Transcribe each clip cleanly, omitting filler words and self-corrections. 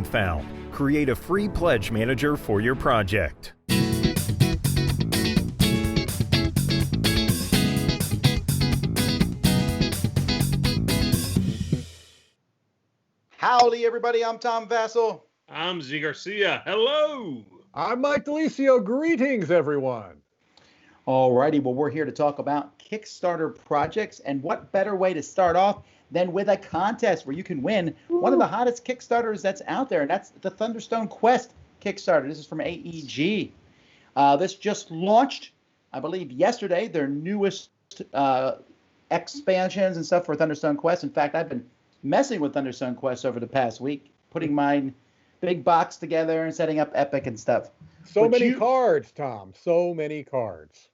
found. Create a free pledge manager for your project. Howdy, everybody. I'm Tom Vassell. I'm Z Garcia. Hello. I'm Mike Delisio. Greetings, everyone. Alrighty, well, we're here to talk about Kickstarter projects, and what better way to start off than with a contest where you can win one of the hottest Kickstarters that's out there, and that's the Thunderstone Quest Kickstarter. This is from AEG. This just launched, I believe, yesterday, their newest expansions and stuff for Thunderstone Quest. In fact, I've been messing with Thunderstone Quest over the past week, putting my big box together and setting up Epic and stuff. So many cards, Tom. So many cards.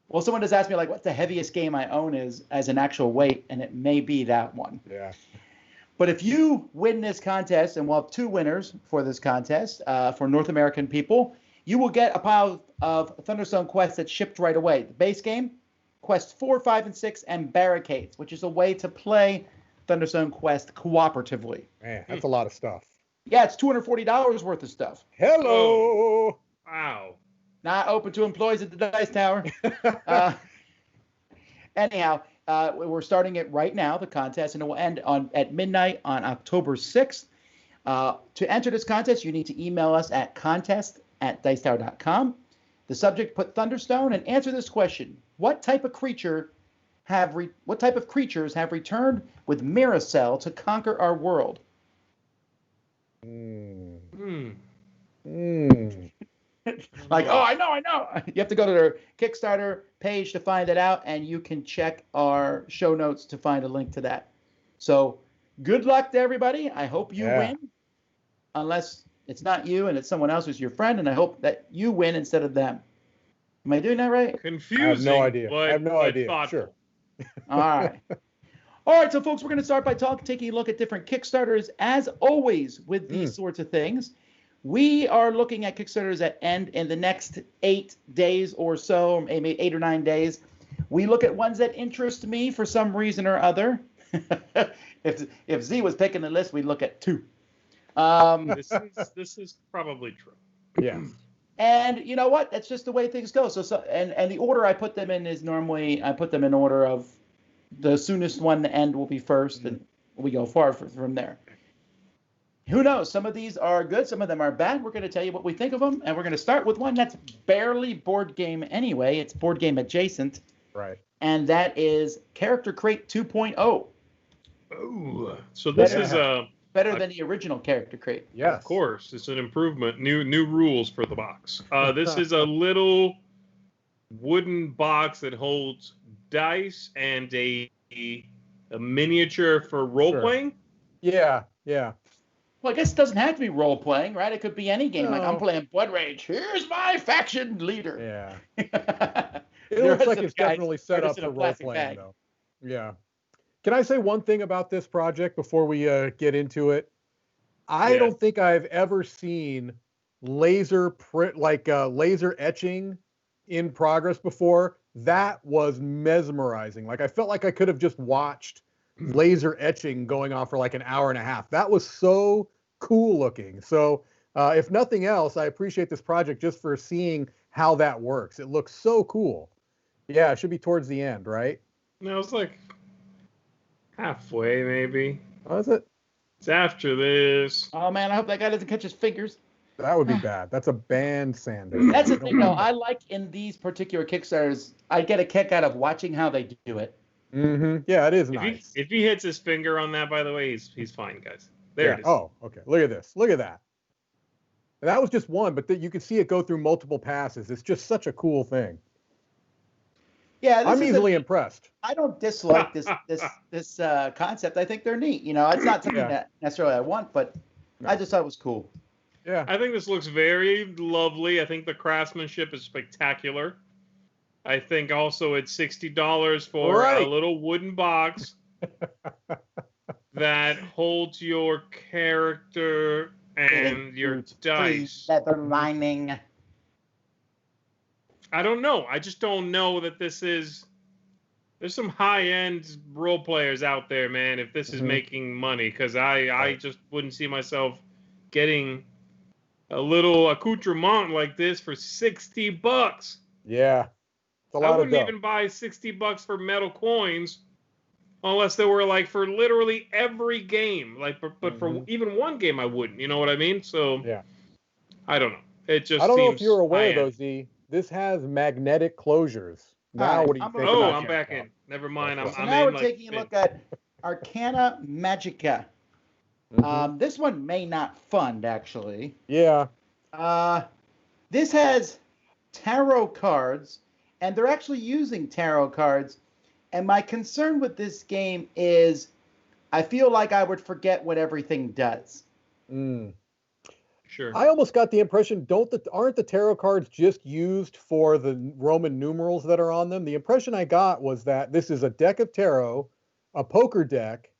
Well, someone just asked me, like, what the heaviest game I own is as an actual weight, and it may be that one. Yeah. But if you win this contest, and we'll have two winners for this contest for North American people, you will get a pile of Thunderstone Quest that's shipped right away. The base game, Quest 4, 5, and 6, and Barricades, which is a way to play Thunderstone Quest cooperatively. Man, that's a lot of stuff. Yeah, it's $240 worth of stuff. Hello. Oh, wow. Not open to employees at the Dice Tower. Anyhow, we're starting it right now, the contest, and it will end at midnight on October 6th. To enter this contest, you need to email us at contest@dicetower.com. The subject, put Thunderstone, and answer this question: What type of creatures have returned with Miracell to conquer our world? Like, oh, I know. You have to go to their Kickstarter page to find it out, and you can check our show notes to find a link to that. So good luck to everybody. I hope you win, unless it's not you and it's someone else who's your friend, and I hope that you win instead of them. Am I doing that right? Confusing. I have no idea. Thoughtful. Sure. All right. All right, so folks, we're going to start by taking a look at different Kickstarters. As always with these sorts of things, we are looking at Kickstarters that end in the next 8 days or so, maybe 8 or 9 days. We look at ones that interest me for some reason or other. If Z was picking the list, we'd look at 2. This is probably true. Yeah. And you know what? That's just the way things go. And the order I put them in is normally I put them in order of the soonest one to end will be first, and we go far from there. Who knows? Some of these are good. Some of them are bad. We're going to tell you what we think of them, and we're going to start with one that's barely board game anyway. It's board game adjacent. Right. And that is Character Crate 2.0. Oh, so this is better than the original Character Crate. Yes. Of course, it's an improvement. New rules for the box. This is a little wooden box that holds dice and a miniature for role playing. Yeah. Well, I guess it doesn't have to be role playing, right? It could be any game. No. Like I'm playing Blood Rage. Here's my faction leader. Yeah. It looks like it's definitely set up for role playing, though. Yeah. Can I say one thing about this project before we get into it? I don't think I've ever seen laser etching in progress before. That was mesmerizing. Like I felt like I could have just watched laser etching going on for like an hour and a half. That was so cool looking. So if nothing else, I appreciate this project just for seeing how that works. It looks so cool. Yeah, it should be towards the end, right? No, it's like halfway maybe. Oh, is it? It's after this. Oh man, I hope that guy doesn't catch his fingers. That would be bad. That's a band sander. That's the thing, though. I like in these particular Kickstarters, I get a kick out of watching how they do it. Mm-hmm. Yeah, it is nice. If he hits his finger on that, by the way, he's fine, guys. There it is. Oh, okay. Look at this. Look at that. And that was just one, but you can see it go through multiple passes. It's just such a cool thing. Yeah, I'm easily impressed. I don't dislike this concept. I think they're neat. You know, it's not something that necessarily I want, but I just thought it was cool. Yeah. I think this looks very lovely. I think the craftsmanship is spectacular. I think also it's $60 for a little wooden box that holds your character and your dice. Leather lining. I don't know. I just don't know that this is. There's some high-end role players out there, man. If this is making money, because I just wouldn't see myself getting a little accoutrement like this for $60. Yeah. It's a lot I wouldn't of dough. even buy $60 for metal coins unless they were like for literally every game. Like, but for even one game, I wouldn't. You know what I mean? So Yeah. I don't know. It just I don't know seems if you're aware high-end. though, Z. This has magnetic closures. Now, All right, what do you I'm think? gonna- Oh, about I'm back in. Never mind. That's So I'm now in we're like taking a look at Arcana Magica. Mhm. This one may not fund, actually. Yeah. This has tarot cards, and they're actually using tarot cards. And my concern with this game is I feel like I would forget what everything does. Mm. Sure. I almost got the impression, aren't the tarot cards just used for the Roman numerals that are on them? The impression I got was that this is a deck of tarot, a poker deck,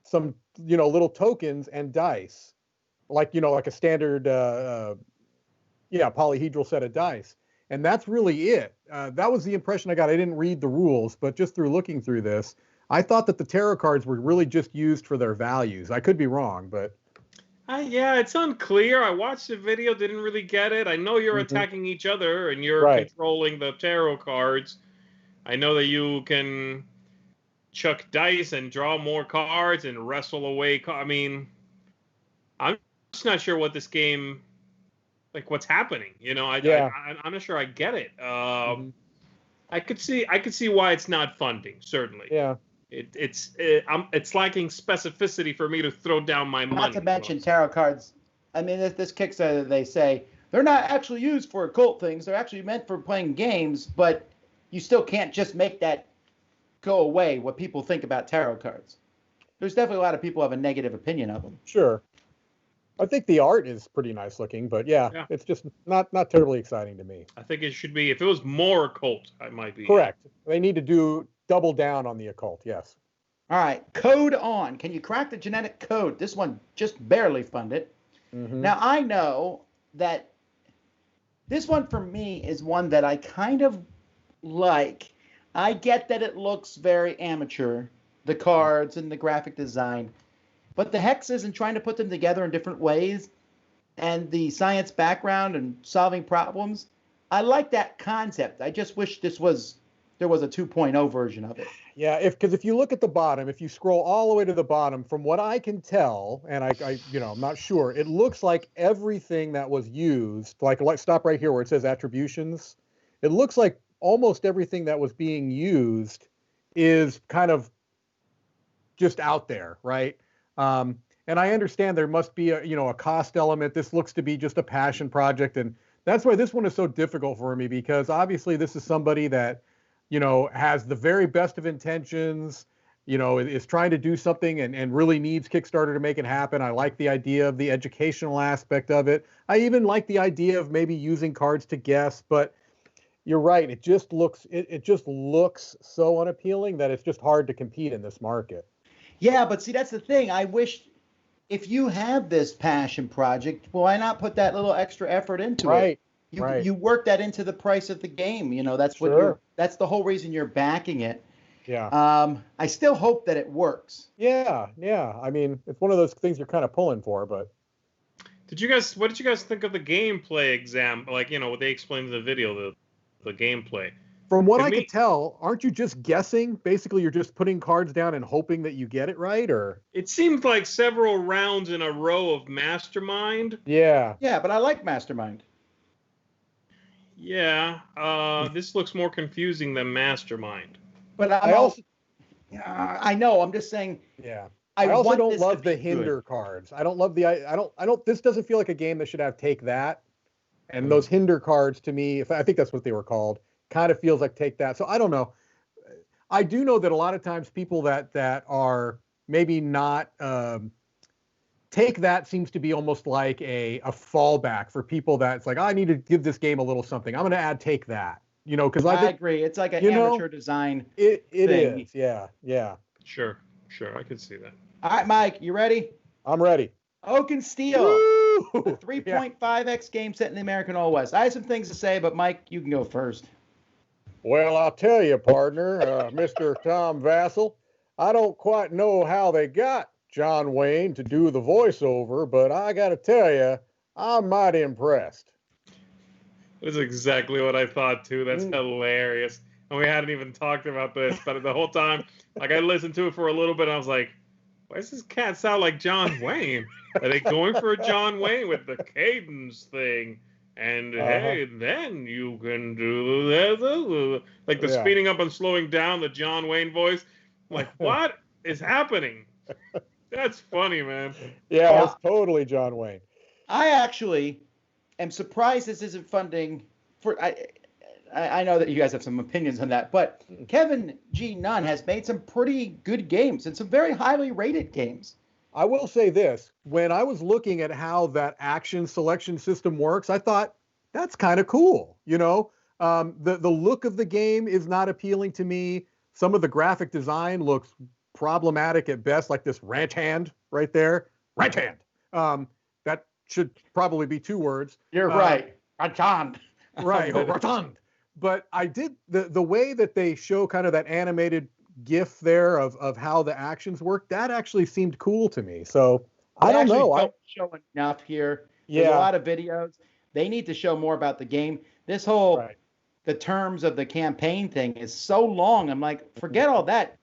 some, little tokens and dice, like a standard, polyhedral set of dice. And that's really it. That was the impression I got. I didn't read the rules, but just through looking through this, I thought that the tarot cards were really just used for their values. I could be wrong, but Yeah, it's unclear. I watched the video, didn't really get it. I know you're attacking each other and you're controlling the tarot cards. I know that you can chuck dice and draw more cards and wrestle away. I mean, I'm just not sure what this game, like what's happening. I'm not sure I get it. I could see why it's not funding. Certainly. Yeah. It's lacking specificity for me to throw down my money. Not to mention tarot cards. I mean, this Kickstarter, they say they're not actually used for occult things. They're actually meant for playing games, but you still can't just make that go away, what people think about tarot cards. There's definitely a lot of people have a negative opinion of them. Sure. I think the art is pretty nice looking, but yeah. It's just not terribly exciting to me. I think it should be, if it was more occult, I might be. Correct. They need to double down on the occult, yes. All right, code on. Can you crack the genetic code? This one just barely funded. Now, I know that this one for me is one that I kind of like. I get that it looks very amateur, the cards and the graphic design, but the hexes and trying to put them together in different ways and the science background and solving problems, I like that concept. I just wish there was a 2.0 version of it. Yeah, because if you look at the bottom, if you scroll all the way to the bottom, from what I can tell, and I'm not sure, it looks like everything that was used, like stop right here where it says attributions. It looks like almost everything that was being used is kind of just out there, right? And I understand there must be a cost element. This looks to be just a passion project, and that's why this one is so difficult for me, because obviously this is somebody that has the very best of intentions, is trying to do something and really needs Kickstarter to make it happen. I like the idea of the educational aspect of it. I even like the idea of maybe using cards to guess, but you're right. It just looks so unappealing that it's just hard to compete in this market. Yeah, but see, that's the thing. I wish if you have this passion project, why not put that little extra effort into it? You work that into the price of the game. That's what that's the whole reason you're backing it. Yeah. I still hope that it works. Yeah. I mean, it's one of those things you're kind of pulling for, but. What did you guys think of the gameplay exam? Like, what they explained in the video, the gameplay. From what I could tell, aren't you just guessing? Basically, you're just putting cards down and hoping that you get it right, or? It seemed like several rounds in a row of Mastermind. Yeah. Yeah, but I like Mastermind. Yeah, this looks more confusing than Mastermind. But I know. I'm just saying. Yeah. I also don't love the hinder cards. I don't love this doesn't feel like a game that should have take that. And those hinder cards to me, I think that's what they were called, kind of feels like take that. So I don't know. I do know that a lot of times people that are maybe not take that seems to be almost like a fallback for people that's like, I need to give this game a little something. I'm going to add take that, because I agree. It's like an amateur design. It is. Yeah. Sure. I could see that. All right, Mike, you ready? I'm ready. Oak and Steel. Woo! A 3.5x game set in the American Old West. I have some things to say, but Mike, you can go first. Well, I'll tell you, partner, Mr. Tom Vassell, I don't quite know how they got John Wayne to do the voiceover, but I got to tell you, I'm mighty impressed. That's exactly what I thought too. That's hilarious. And we hadn't even talked about this, but the whole time, like I listened to it for a little bit, and I was like, why does this cat sound like John Wayne? Are they going for a John Wayne with the cadence thing? And hey, then you can do that. Like the speeding up and slowing down, the John Wayne voice. I'm like, what is happening? That's funny, man. Yeah, it's totally John Wayne. I actually am surprised this isn't funding for. I know that you guys have some opinions on that, but Kevin G. Nunn has made some pretty good games and some very highly rated games. I will say this. When I was looking at how that action selection system works, I thought, that's kind of cool. You know, the look of the game is not appealing to me. Some of the graphic design looks problematic at best, like this ranch hand right there. Ranch hand. That should probably be 2 words. You're right. Rotund. Right. Rotund. But I did the way that they show kind of that animated GIF there of how the actions work, that actually seemed cool to me. So I don't know. I don't show enough here. There's a lot of videos. They need to show more about the game. This whole the terms of the campaign thing is so long. I'm like, forget all that.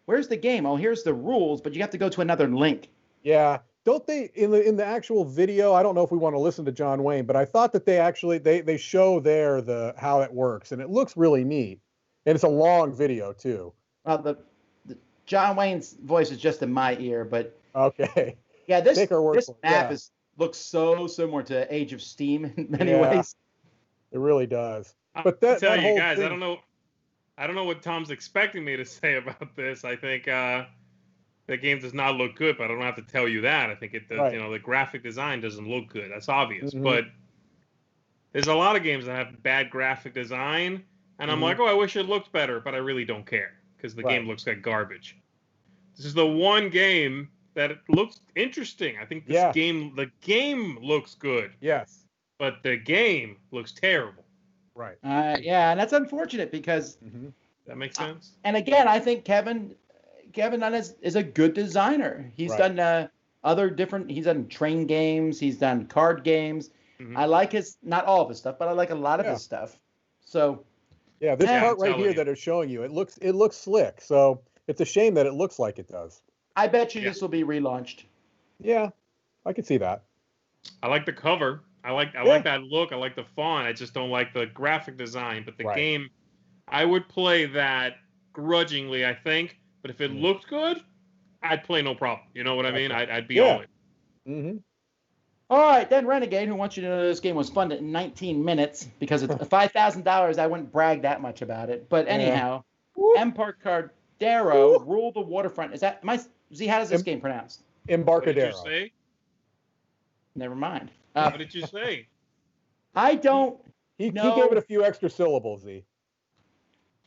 Where's the game? Oh, here's the rules, but you have to go to another link. Yeah. Don't they in the actual video? I don't know if we want to listen to John Wayne, but I thought that they actually they show there how it works, and it looks really neat. And it's a long video too. Well, the John Wayne's voice is just in my ear, but okay. Yeah, this map looks so similar to Age of Steam in many ways. It really does. But that tell you guys, thing... I don't know what Tom's expecting me to say about this. I think the game does not look good, but I don't have to tell you that. I think it does. You know, the graphic design doesn't look good. That's obvious. But there's a lot of games that have bad graphic design, and I'm like, oh, I wish it looked better, but I really don't care because the game looks like garbage. This is the one game that it looks interesting. I think the game looks good. Yes. But the game looks terrible. Right. Yeah, and that's unfortunate because that makes sense. And again, I think Kevin Nunn is a good designer. He's done he's done train games, he's done card games. I like not all of his stuff, but I like a lot of his stuff. So yeah, this part right here that it's showing you, it looks slick. So it's a shame that it looks like it does. I bet you this will be relaunched. Yeah, I can see that. I like the cover. I like that look. I like the font. I just don't like the graphic design. But the game, I would play that grudgingly, I think. But if it looked good, I'd play no problem. You know what I mean? I'd be all in. All right, then Renegade, who wants you to know this game was funded in 19 minutes because it's $5,000. I wouldn't brag that much about it. But anyhow, Embarcadero, Rule the Waterfront. How does this game pronounced? Embarcadero. What did you say? Never mind. What did you say? I don't He gave it a few extra syllables, Z.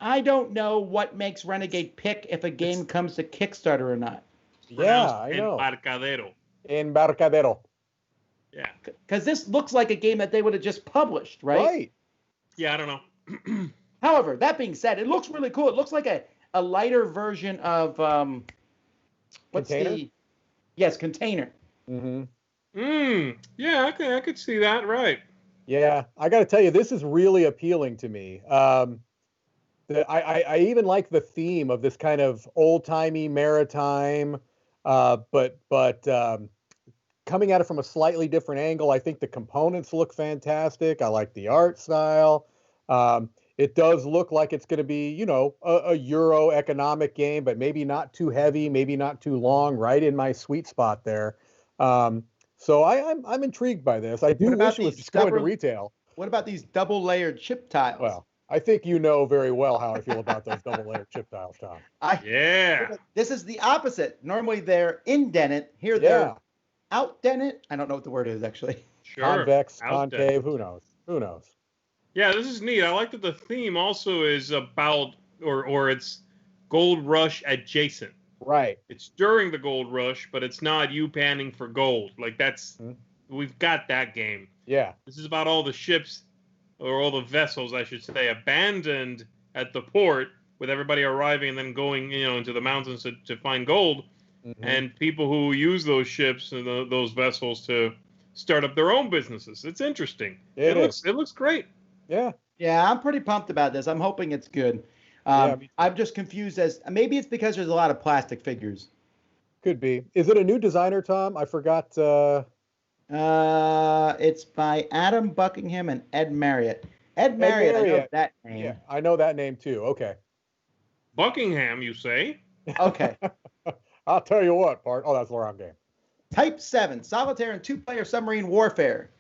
I don't know what makes Renegade pick if a game comes to Kickstarter or not. Yeah, I know. Embarcadero. Yeah. Because this looks like a game that they would have just published, right? Right. Yeah, I don't know. However, that being said, it looks really cool. It looks like a lighter version of Container? Yes, Container. Yeah, okay, I could see that. Right. Yeah, I got to tell you, this is really appealing to me. I even like the theme of this kind of old-timey maritime, but coming at it from a slightly different angle. I think the components look fantastic. I like the art style. It does look like it's going to be, you know, a Euro economic game, but maybe not too heavy, maybe not too long, right in my sweet spot there. So I'm intrigued by this. I do wish it was just going to retail. What about these double-layered chip tiles? Well, I think you know very well how I feel about those double-layered chip tiles, Tom. This is the opposite. Normally they're indented. Here they're outdented. I don't know what the word is, actually. Sure. Convex, concave, who knows? Who knows? Yeah, this is neat. I like that the theme also is about, or it's Gold Rush adjacent. Right. It's during the Gold Rush, but it's not you panning for gold. Like we've got that game. Yeah. This is about all the ships, or all the vessels, I should say, abandoned at the port with everybody arriving and then going, into the mountains to find gold. and people who use those ships and those vessels to start up their own businesses. It's interesting. It looks great. Yeah. Yeah, I'm pretty pumped about this. I'm hoping it's good. I'm just confused as maybe it's because there's a lot of plastic figures. Could be. Is it a new designer, Tom? I forgot. It's by Adam Buckingham and Ed Marriott. Ed Marriott, I know that name. Yeah, I know that name too. Okay. Buckingham, you say? Okay. I'll tell you what, part. Oh, that's the wrong game. Type 7, Solitaire and 2-player submarine warfare.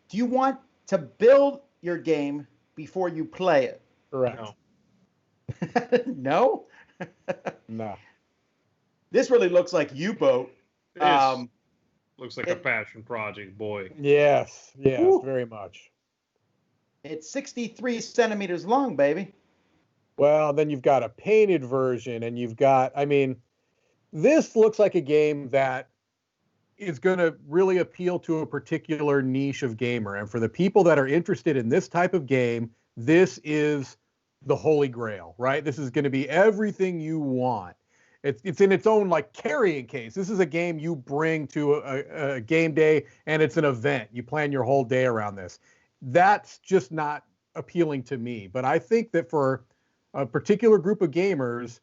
Do you want to build your game before you play it? Correct. No? No. This really looks like U-Boat. Looks like a passion project, boy. Yes, Woo. Very much. It's 63 centimeters long, baby. Well, then you've got a painted version, and you've got, this looks like a game that is going to really appeal to a particular niche of gamer. And for the people that are interested in this type of game, this is the holy grail, right? This is going to be everything you want. It's in its own carrying case. This is a game you bring to a game day, and it's an event. You plan your whole day around this. That's just not appealing to me. But I think that for a particular group of gamers,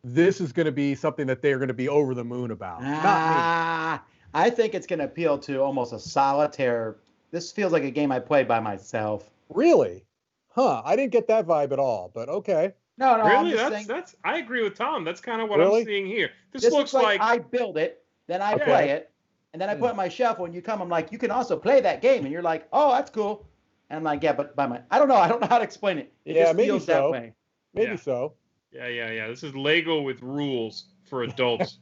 this is going to be something that they're going to be over the moon about. Not me. I think it's going to appeal to almost a solitaire. This feels like a game I played by myself. Really? Huh. I didn't get that vibe at all, but okay. No, really? That's I agree with Tom. That's kind of what I'm seeing here. This looks like I build it, then I play it, and then I put it on my shelf. When you come, I'm like, you can also play that game, and you're like, oh, that's cool. And I'm like, yeah, but I don't know how to explain it. It just feels that way. Maybe so. Yeah. This is Lego with rules for adults.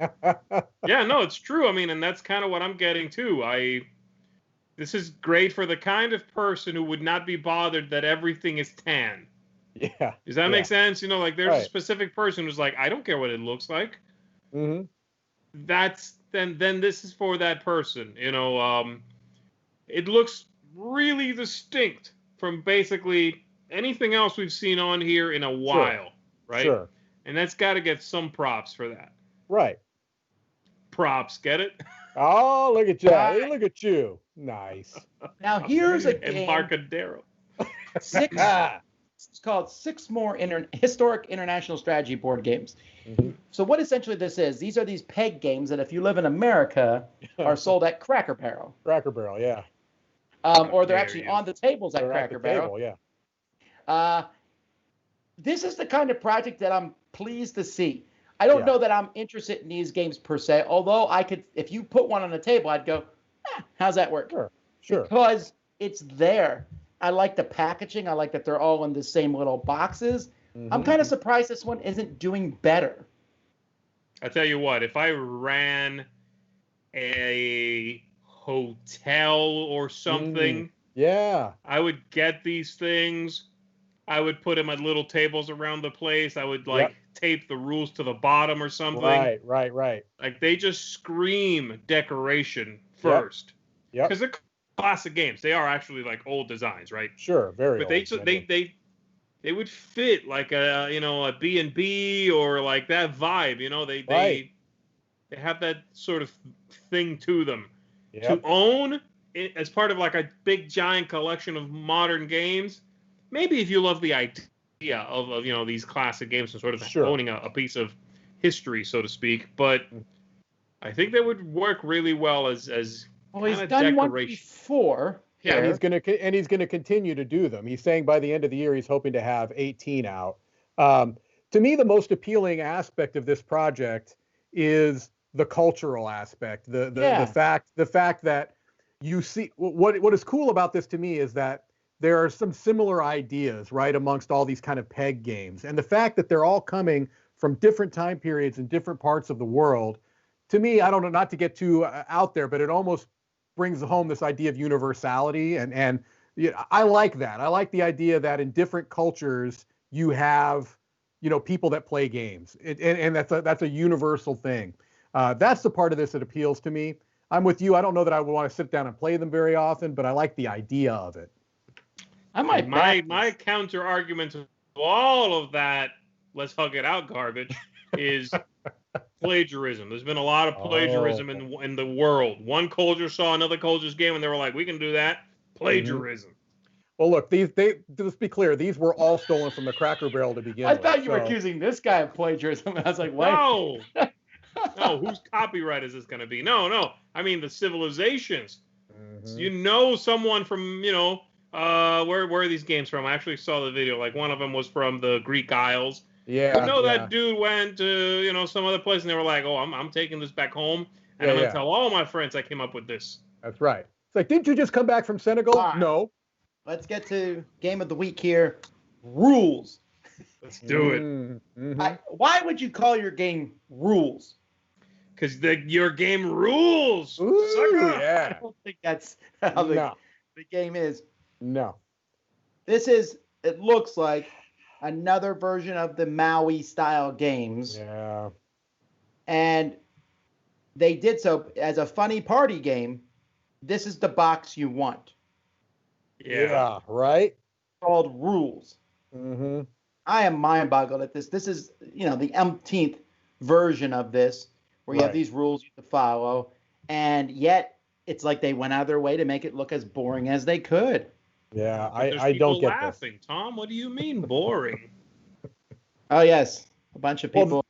Yeah, no, it's true. And that's kind of what I'm getting too. This is great for the kind of person who would not be bothered that everything is tan. Yeah. Does that make sense? There's a specific person who's like, I don't care what it looks like. Mm-hmm. Then this is for that person. It looks really distinct from basically anything else we've seen on here in a while, right? Sure. And that's got to get some props for that. Right. Props, get it? Oh, look at you. Hey, look at you. Nice. Now here's a game. Embarcadero. It's called 6 more historic international strategy board games. Mm-hmm. So what essentially this is, these are these peg games that if you live in America are sold at Cracker Barrel. Cracker Barrel, yeah. Or they're actually on the tables at Cracker Barrel. Yeah. This is the kind of project that I'm pleased to see. I don't know that I'm interested in these games per se, although I could, if you put one on the table, I'd go, how's that work? Sure. Because it's there. I like the packaging. I like that they're all in the same little boxes. Mm-hmm. I'm kind of surprised this one isn't doing better. I tell you what, if I ran a hotel or something, I would get these things. I would put them at little tables around the place. I would tape the rules to the bottom or something. Right. Like they just scream decoration first. Yep. Because they're classic games. They are actually old designs, right? Sure, very. But they would fit like a B&B or like that vibe. They have that sort of thing to them. Yep. To own it as part of a big giant collection of modern games. Maybe if you love the idea of these classic games and sort of owning a piece of history, so to speak, but I think they would work really well as he's done one before. Yeah, and he's gonna continue to do them. He's saying by the end of the year he's hoping to have 18 out. To me, the most appealing aspect of this project is the cultural aspect. The fact that you see what is cool about this to me is that there are some similar ideas, right, amongst all these kind of peg games. And the fact that they're all coming from different time periods in different parts of the world, to me, I don't know, not to get too out there, but it almost brings home this idea of universality. And I like that. I like the idea that in different cultures, you have, people that play games. And that's a universal thing. That's the part of this that appeals to me. I'm with you. I don't know that I would want to sit down and play them very often, but I like the idea of it. My counter argument to all of that, let's hug it out garbage, is Plagiarism. There's been a lot of plagiarism in the world. One culture saw another culture's game and they were like, we can do that. Plagiarism. Well, look, let's be clear. These were all stolen from the Cracker Barrel to begin with. I thought you were accusing this guy of plagiarism. I was like, what? No. No, whose copyright is this going to be? No. I mean, the civilizations. You know someone from, where are these games from? I actually saw the video. Like, one of them was from the Greek Isles. Yeah. You know that dude went to, some other place, and they were like, oh, I'm taking this back home, and I'm going to tell all my friends I came up with this. That's right. It's like, didn't you just come back from Senegal? Right. No. Let's get to game of the week here. Rules. Let's do it. Mm-hmm. Why would you call your game Rules? Because your game rules. Ooh, yeah. I don't think that's how the game is. No. It looks like another version of the Maui-style games. Yeah. And they did so as a funny party game. This is the box you want. Yeah, right? Called Rules. Mm-hmm. I am mind-boggled at this. This is, the umpteenth version of this, where you have these rules you have to follow, and yet it's like they went out of their way to make it look as boring as they could. Yeah, I don't get laughing. This. Tom, what do you mean boring? Oh, yes. A bunch of people. Well,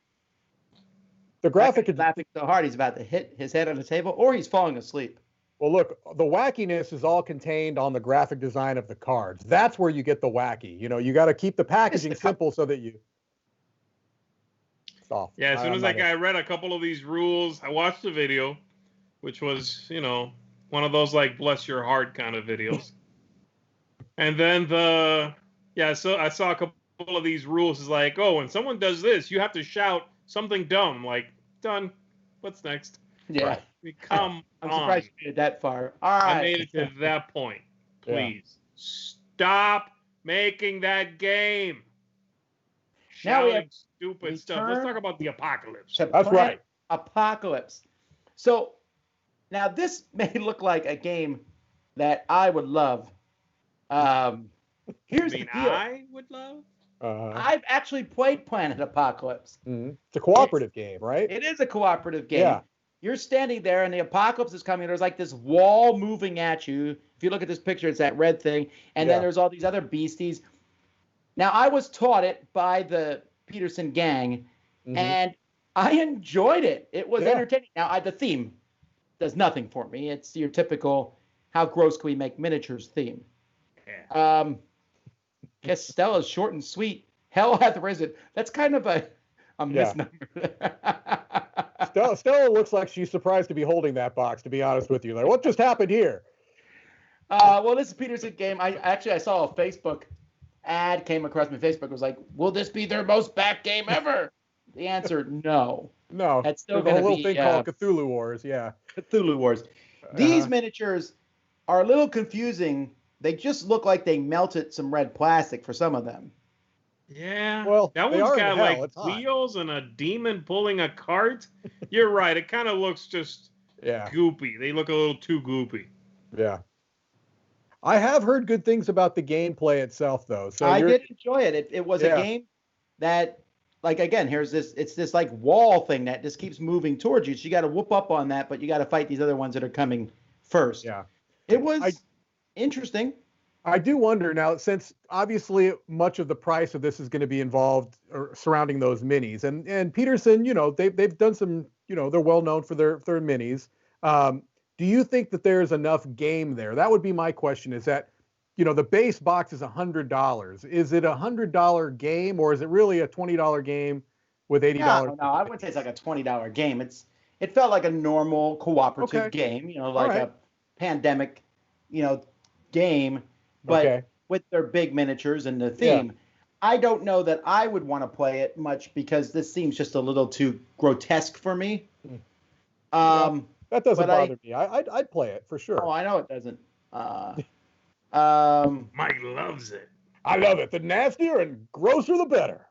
the graphic is laughing so hard he's about to hit his head on the table, or he's falling asleep. Well, look, the wackiness is all contained on the graphic design of the cards. That's where you get the wacky. You got to keep the packaging simple so that you... Soft. Yeah, as soon as I read a couple of these rules, I watched the video, which was, one of those, like, bless your heart kind of videos. And then so I saw a couple of these rules. It's like, oh, when someone does this, you have to shout something dumb. I'm like, done. What's next? Yeah. Right. I'm surprised you made it that far. All right. I made it to that point. Please stop making that game. Now we have stupid stuff. Let's talk about the apocalypse. That's right. Apocalypse. So now this may look like a game that I would love. Here's the deal. I would love? I've actually played Planet Apocalypse. Mm-hmm. It's a cooperative game, right? It is a cooperative game. Yeah. You're standing there and the apocalypse is coming. There's like this wall moving at you. If you look at this picture, it's that red thing. And then there's all these other beasties. Now, I was taught it by the Peterson gang, and I enjoyed it. It was entertaining. Now, the theme does nothing for me. It's your typical, how gross can we make miniatures theme. Yeah. Guess Stella's short and sweet. Hell hath risen. That's kind of a misnomer. Stella looks like she's surprised to be holding that box, to be honest with you. Like, what just happened here? Well, this is Peterson game. I saw a Facebook ad came across my Facebook. It was like, will this be their most backed game ever? The answer, no. No. That's still going to be a little thing called Cthulhu Wars, Cthulhu Wars. These miniatures are a little confusing. They just look like they melted some red plastic for some of them. Yeah. Well, that one's got like wheels and a demon pulling a cart. You're right. It kind of looks just goopy. They look a little too goopy. Yeah. I have heard good things about the gameplay itself, though. So I did enjoy it. It was a game that, like, again, it's this like wall thing that just keeps moving towards you. So you got to whoop up on that, but you got to fight these other ones that are coming first. Yeah. It was interesting. I do wonder now, since obviously much of the price of this is going to be involved or surrounding those minis, and Peterson, they've done some, they're well known for their minis. Do you think that there's enough game there? That would be my question. Is that, the base box is $100. Is it $100 game, or is it really a $20 game with $80? No, I wouldn't say it's like a $20 game. It felt like a normal cooperative game, a pandemic, game. But with their big maniatures and the theme, I don't know that I would want to play it much because this seems just a little too grotesque for me. That doesn't bother me. I'd play it for sure. Oh, I know it doesn't. Mike loves it. I love it. The nastier and grosser, the better.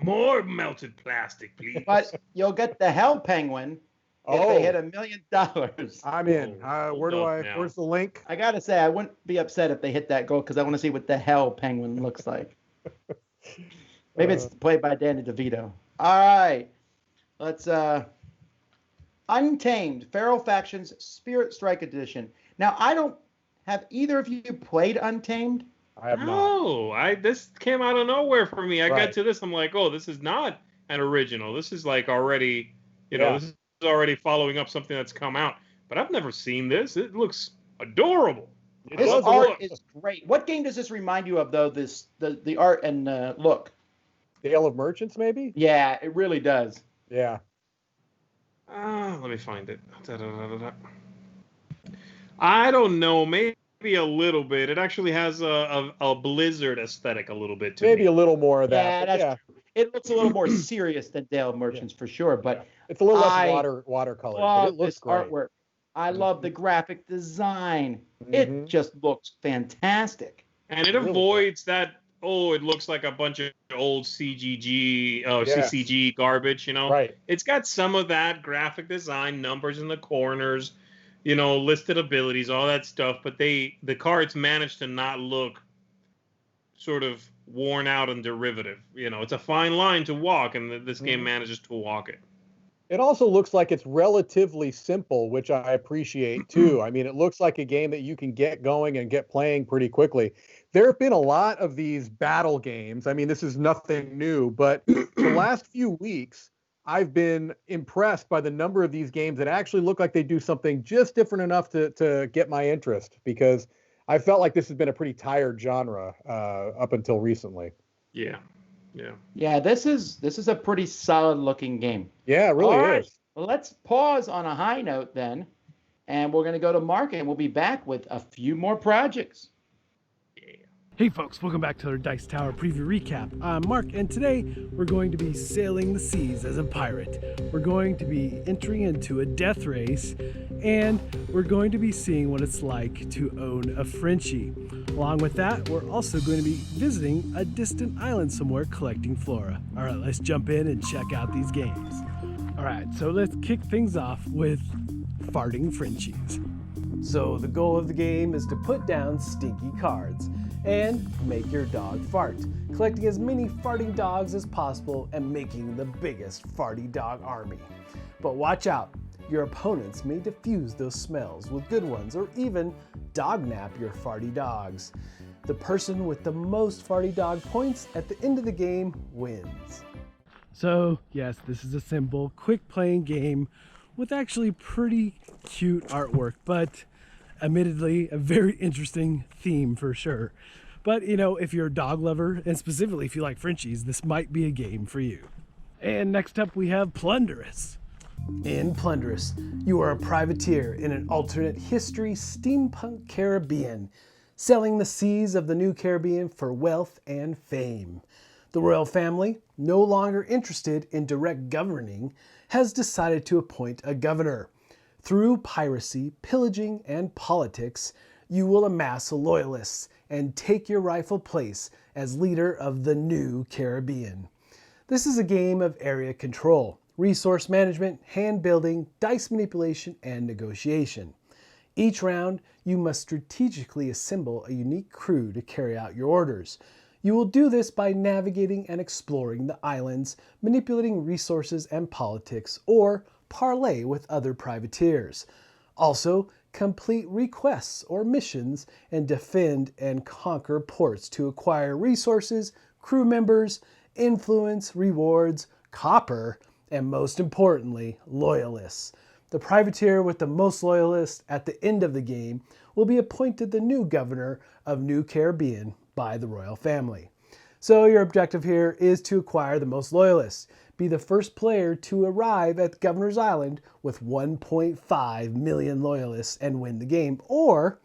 More melted plastic, please. But you'll get the Hell Penguin if they hit $1 million. I'm in. Where's the link? I gotta say, I wouldn't be upset if they hit that goal because I want to see what the Hell Penguin looks like. Maybe it's played by Danny DeVito. All right. Let's Untamed, Feral Factions, Spirit Strike Edition. Now, have either of you played Untamed? I have not. No, this came out of nowhere for me. I Right. got to this, I'm like, oh, this is not an original. This is like already, this is already following up something that's come out. But I've never seen this. It looks adorable. This art is great. What game does this remind you of, though? The art and look. Dale of Merchants, maybe? Yeah, it really does. Yeah. Let me find it. I don't know. Maybe a little bit. It actually has a Blizzard aesthetic a little bit to Maybe me. a little more of that. Yeah, that's true. It looks a little more serious than Dale of Merchants for sure, but it's a little less watercolor, but it looks this great. artwork. I love the graphic design. It just looks fantastic. And it avoids that, it looks like a bunch of old CCG garbage, Right. It's got some of that graphic design, numbers in the corners, listed abilities, all that stuff, but the cards managed to not look sort of worn out and derivative. It's a fine line to walk, and this game manages to walk it. It also looks like it's relatively simple, which I appreciate too. I mean, it looks like a game that you can get going and get playing pretty quickly. There have been a lot of these battle games. I mean, this is nothing new, but the last few weeks, I've been impressed by the number of these games that actually look like they do something just different enough to get my interest, because I felt like this has been a pretty tired genre up until recently. Yeah. This is a pretty solid looking game. Yeah, it really is. Well, let's pause on a high note then, and we're going to go to Mark, and we'll be back with a few more projects. Hey folks, welcome back to our Dice Tower preview recap. I'm Mark, and today we're going to be sailing the seas as a pirate. We're going to be entering into a death race, and we're going to be seeing what it's like to own a Frenchie. Along with that, we're also going to be visiting a distant island somewhere collecting flora. All right, let's jump in and check out these games. All right, so let's kick things off with farting Frenchies. So the goal of the game is to put down stinky cards and make your dog fart, collecting as many farting dogs as possible and making the biggest farty dog army. But watch out, your opponents may diffuse those smells with good ones or even dognap your farty dogs. The person with the most farty dog points at the end of the game wins. So yes, this is a simple, quick playing game with actually pretty cute artwork, but admittedly a very interesting theme for sure. But if you're a dog lover, and specifically if you like Frenchies, this might be a game for you. And next up we have Plunderous. In Plunderous, you are a privateer in an alternate history steampunk Caribbean, sailing the seas of the new Caribbean for wealth and fame. The royal family, no longer interested in direct governing, has decided to appoint a governor. Through piracy, pillaging, and politics, you will amass loyalists and take your rightful place as leader of the new Caribbean. This is a game of area control, resource management, hand building, dice manipulation, and negotiation. Each round, you must strategically assemble a unique crew to carry out your orders. You will do this by navigating and exploring the islands, manipulating resources and politics, or parlay with other privateers. Also, complete requests or missions and defend and conquer ports to acquire resources, crew members, influence, rewards, copper, and most importantly, loyalists. The privateer with the most loyalists at the end of the game will be appointed the new governor of New Caribbean by the royal family. So your objective here is to acquire the most loyalists. Be the first player to arrive at Governor's Island with 1.5 million loyalists and win the game, or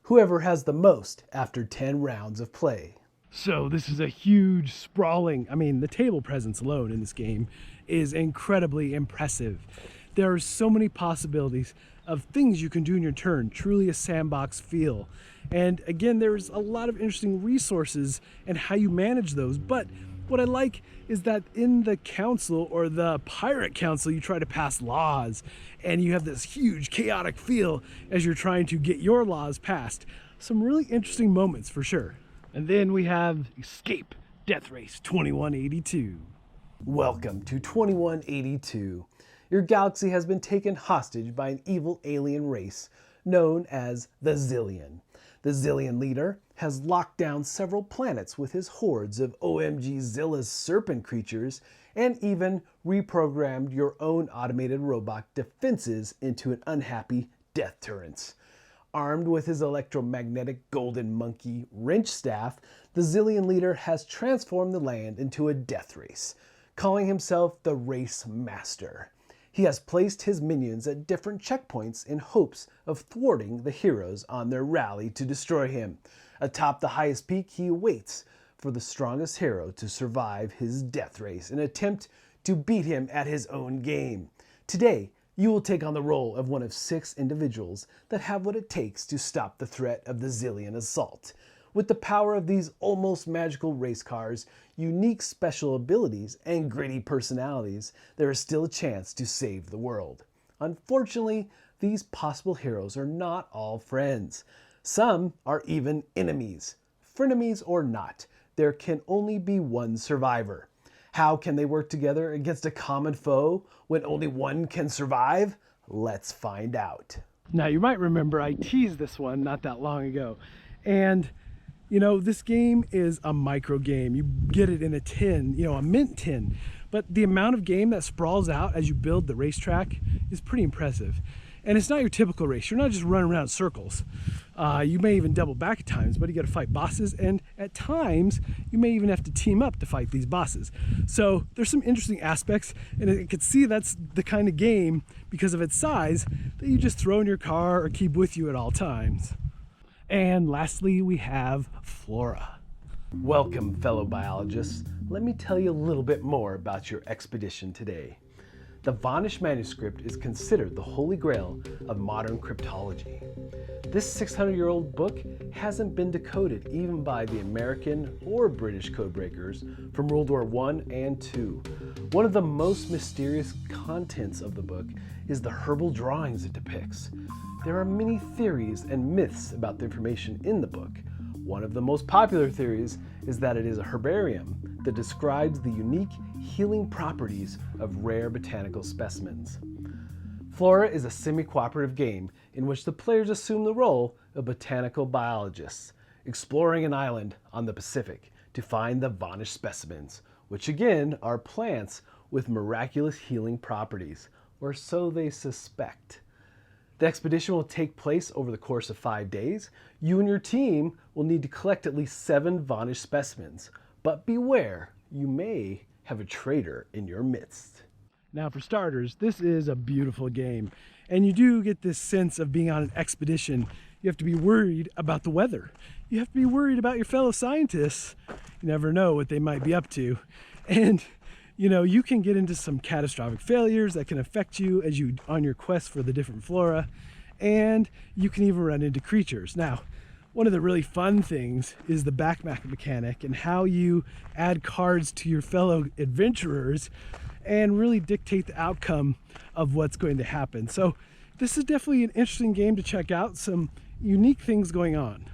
whoever has the most after 10 rounds of play. So this is a huge, sprawling, the table presence alone in this game is incredibly impressive. There are so many possibilities of things you can do in your turn, truly a sandbox feel. And again, there's a lot of interesting resources and how you manage those, but what I like is that in the council or the pirate council, you try to pass laws and you have this huge chaotic feel as you're trying to get your laws passed. Some really interesting moments for sure. And then we have Escape Deathrace 2182. Welcome to 2182. Your galaxy has been taken hostage by an evil alien race known as the Zillion. The Zillion leader has locked down several planets with his hordes of OMG Zilla's serpent creatures and even reprogrammed your own automated robot defenses into an unhappy death turrets. Armed with his electromagnetic golden monkey wrench staff, the Zillion leader has transformed the land into a death race, calling himself the Race Master. He has placed his minions at different checkpoints in hopes of thwarting the heroes on their rally to destroy him. Atop the highest peak, he waits for the strongest hero to survive his death race in an attempt to beat him at his own game. Today, you will take on the role of one of 6 individuals that have what it takes to stop the threat of the Zillion assault. With the power of these almost magical race cars, unique special abilities, and gritty personalities, there is still a chance to save the world. Unfortunately, these possible heroes are not all friends. Some are even enemies. Frenemies or not, there can only be one survivor. How can they work together against a common foe when only one can survive? Let's find out. Now, you might remember I teased this one not that long ago. And you know, this game is a micro game. You get it in a tin, you know, a mint tin. But the amount of game that sprawls out as you build the racetrack is pretty impressive. And it's not your typical race. You're not just running around in circles. You may even double back at times, but you got to fight bosses. And at times, you may even have to team up to fight these bosses. So there's some interesting aspects. And you can see that's the kind of game, because of its size, that you just throw in your car or keep with you at all times. And lastly, we have Flora. Welcome, fellow biologists. Let me tell you a little bit more about your expedition today. The Vanish manuscript is considered the holy grail of modern cryptology. This 600-year-old book hasn't been decoded even by the American or British codebreakers from World War I and II. One of the most mysterious contents of the book is the herbal drawings it depicts. There are many theories and myths about the information in the book. One of the most popular theories is that it is a herbarium that describes the unique healing properties of rare botanical specimens. Flora is a semi-cooperative game in which the players assume the role of botanical biologists, exploring an island on the Pacific to find the vanished specimens, which again are plants with miraculous healing properties, or so they suspect. The expedition will take place over the course of 5 days. You and your team will need to collect at least 7 vanished specimens. But beware, you may have a traitor in your midst. Now, for starters, this is a beautiful game. And you do get this sense of being on an expedition. You have to be worried about the weather. You have to be worried about your fellow scientists. You never know what they might be up to. And you know, you can get into some catastrophic failures that can affect you as you on your quest for the different flora, and you can even run into creatures. Now, one of the really fun things is the backpack mechanic and how you add cards to your fellow adventurers and really dictate the outcome of what's going to happen. So this is definitely an interesting game to check out, some unique things going on.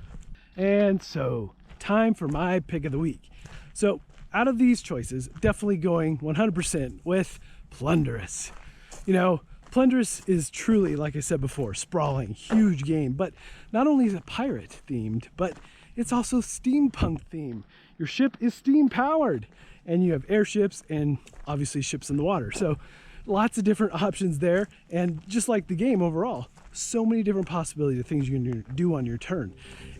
And so, time for my pick of the week. So, out of these choices, definitely going 100% with Plunderous. You know, Plunderous is truly, like I said before, sprawling, huge game, but not only is it pirate themed, but it's also steampunk themed. Your ship is steam powered, and you have airships and obviously ships in the water. So lots of different options there, and just like the game overall, so many different possibilities of things you can do on your turn.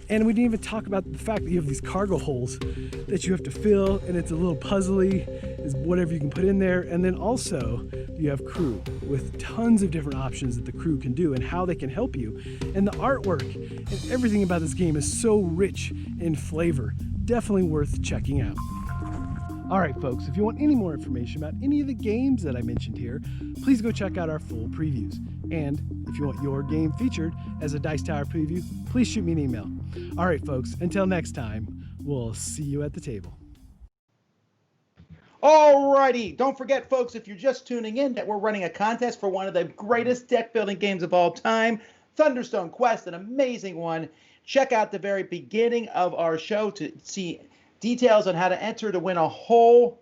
And we didn't even talk about the fact that you have these cargo holes that you have to fill, and it's a little puzzly, is whatever you can put in there. And then also you have crew with tons of different options that the crew can do and how they can help you. And the artwork and everything about this game is so rich in flavor. Definitely worth checking out. All right, folks, if you want any more information about any of the games that I mentioned here, please go check out our full previews. And if you want your game featured as a Dice Tower preview, please shoot me an email. All right, folks, until next time, we'll see you at the table. Alrighty, don't forget, folks, if you're just tuning in, that we're running a contest for one of the greatest deck building games of all time, Thunderstone Quest, an amazing one. Check out the very beginning of our show to see details on how to enter to win a whole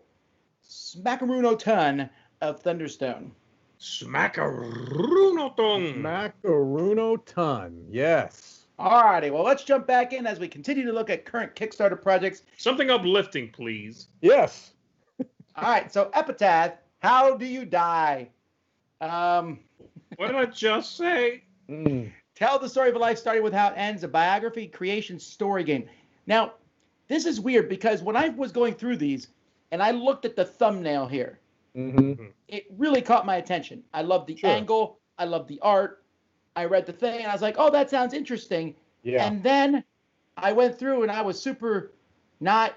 Smackaruno ton of Thunderstone. Smackaruno ton. Smackaruno ton. Yes. Alrighty, well, let's jump back in as we continue to look at current Kickstarter projects. Something uplifting, please. Yes. All right, so Epitaph, how do you die? What did I just say? Tell the story of a life starting with how it ends, a biography creation story game. Now, this is weird because when I was going through these and I looked at the thumbnail here, it really caught my attention. I love the angle. I love the art. I read the thing and I was like, oh, that sounds interesting. Yeah. And then I went through and I was super not